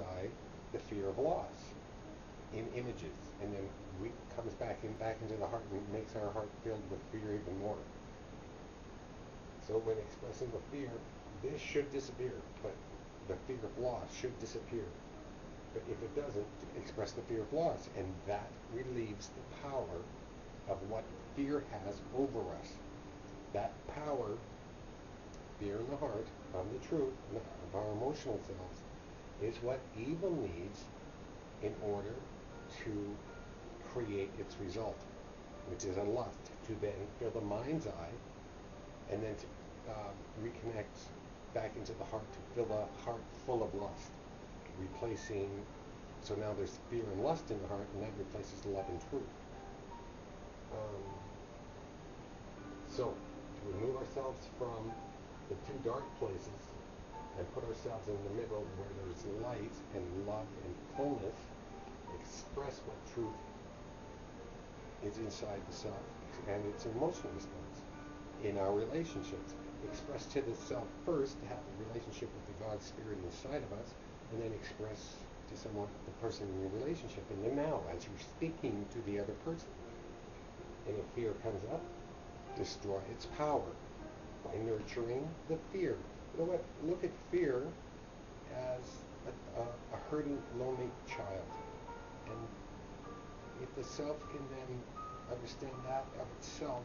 inside the fear of loss in images, and then we comes back into the heart and makes our heart filled with fear even more. So when expressing the fear, this should disappear, but the fear of loss should disappear. But if it doesn't, express the fear of loss, and that relieves the power of what fear has over us. That power, fear in the heart, of the truth, of our emotional selves, is what evil needs in order to create its result, which is a lust, to then fill the mind's eye, and then to reconnect back into the heart, to fill the heart full of lust, replacing, so now there's fear and lust in the heart, and that replaces love and truth. So, to remove ourselves from the two dark places and put ourselves in the middle where there's light and love and fullness, express what truth is inside the self and its emotional response in our relationships. Express to the self first, to have a relationship with the God Spirit inside of us, and then express to someone, the person in your relationship, in the now, as you're speaking to the other person. And if fear comes up, destroy its power by nurturing the fear. You know what? Look at fear as a hurting, lonely child. And if the self can then understand that of itself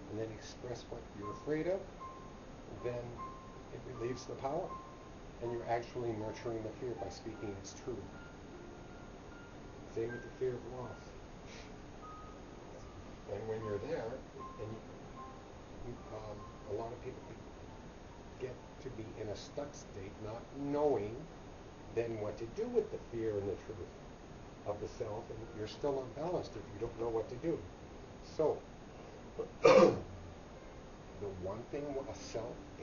and then express what you're afraid of, then it relieves the power. And you're actually nurturing the fear by speaking its truth. Same with the fear of loss. And when you're there, and a lot of people get to be in a stuck state, not knowing then what to do with the fear and the truth of the self, and you're still unbalanced if you don't know what to do. So, the one thing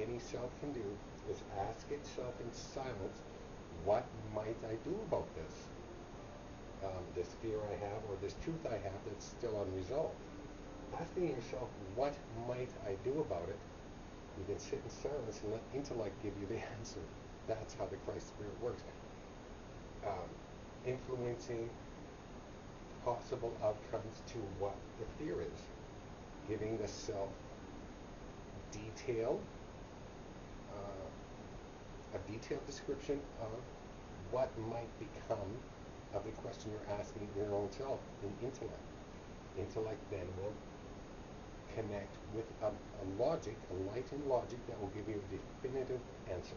any self can do is ask itself in silence, what might I do about this? This fear I have, or this truth I have that's still unresolved. Asking yourself, what might I do about it? You can sit in silence and let intellect give you the answer. That's how the Christ Spirit works. Influencing possible outcomes to what the fear is. Giving the self a detailed description of what might become of the question you're asking your own self in intellect. Intellect then will connect with a logic, a enlightened logic that will give you a definitive answer.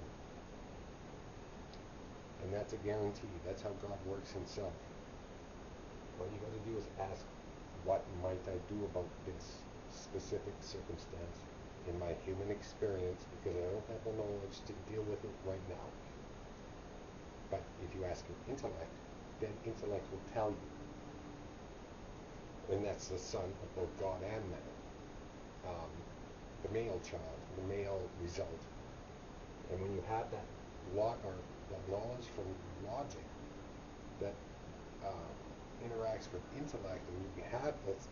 And that's a guarantee. That's how God works himself. All you got to do is ask, what might I do about this specific circumstance in my human experience, because I don't have the knowledge to deal with it right now. But if you ask your intellect, then intellect will tell you. And that's the son of both God and man. The male child, the male result. And when you have that knowledge from logic that interacts with intellect, and you have this,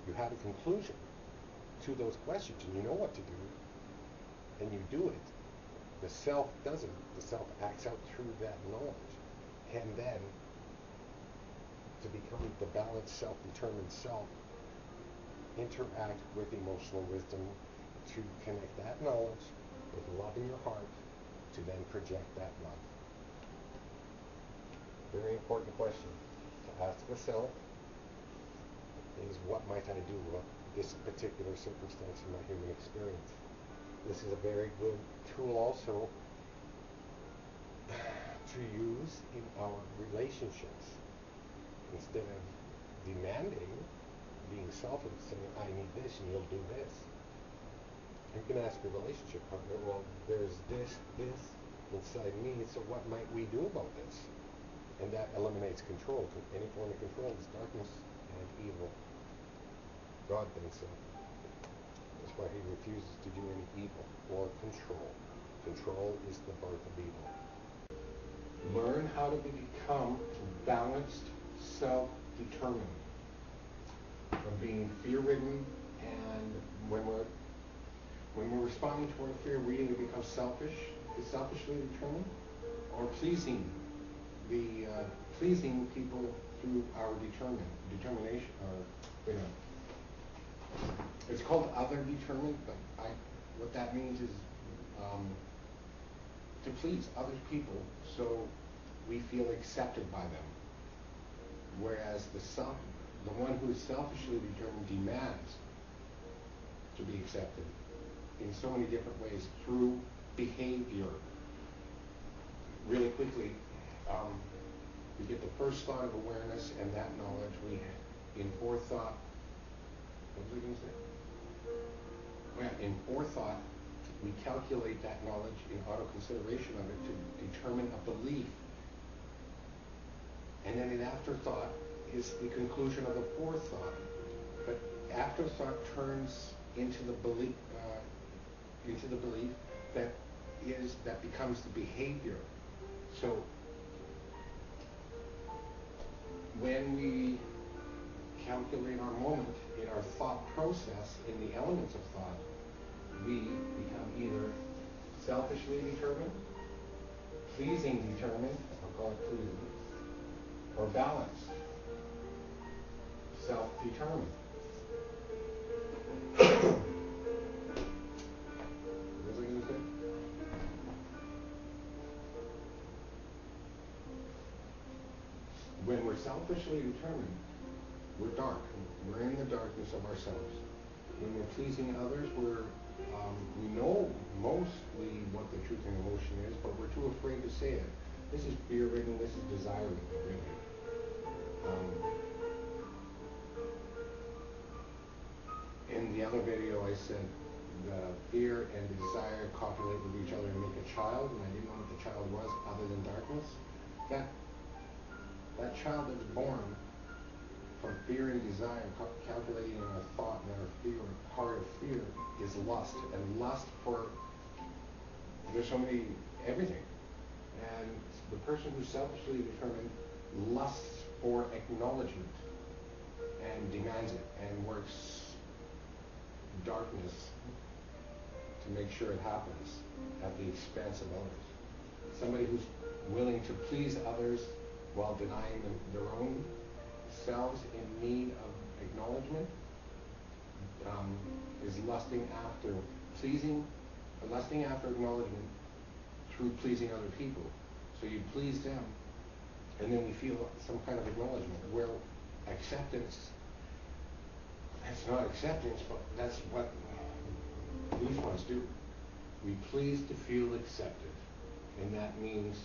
you have a conclusion to those questions, and you know what to do, and you do it. The self doesn't. The self acts out through that knowledge, and then to become the balanced, self-determined self, interact with emotional wisdom to connect that knowledge with love in your heart, to then project that love. Very important question to ask the self is, what might I do with this particular circumstance in my human experience? This is a very good tool also to use in our relationships. Instead of demanding, being selfish, saying, I need this and you'll do this. You can ask your relationship partner, well, there's this inside me, so what might we do about this? And that eliminates control. Any form of control is darkness and evil. God thinks so. That's why he refuses to do any evil or control. Control is the birth of evil. Learn how to become balanced, self-determined, from being fear-ridden, and when we're When we're responding to our fear, we either become selfish, is selfishly determined, or pleasing people through our determination, or it's called other determined, but what that means is to please other people so we feel accepted by them. Whereas the one who is selfishly determined demands to be accepted in so many different ways through behavior. Really quickly, we get the first thought of awareness and that knowledge. In forethought, what was I going to say? Yeah, in forethought, we calculate that knowledge in auto-consideration of it to determine a belief. And then in afterthought is the conclusion of the forethought. But afterthought turns into the belief that becomes the behavior. So when we calculate our moment in our thought process, in the elements of thought, we become either selfishly determined, pleasing determined, I'll call it pleasing, or balanced, self-determined. What was I going to say? When we're selfishly determined, we're dark. We're in the darkness of ourselves. When we're pleasing others, we know mostly what the truth and emotion is, but we're too afraid to say it. This is fear-ridden, this is desire-ridden, really. In the other video, I said the fear and the desire copulate with each other and make a child, and I didn't know what the child was other than darkness. That child that's born from fear and desire, calculating in our thought and our heart of fear, is lust. And lust for, there's so many, everything. And the person who's selfishly determined lusts for acknowledgement and demands it and works darkness to make sure it happens at the expense of others. Somebody who's willing to please others while denying them their own selves in need of acknowledgement is lusting after acknowledgement through pleasing other people. So you please them, and then we feel some kind of acknowledgement. Where acceptance, that's not acceptance, but that's what these ones do. We please to feel accepted, and that means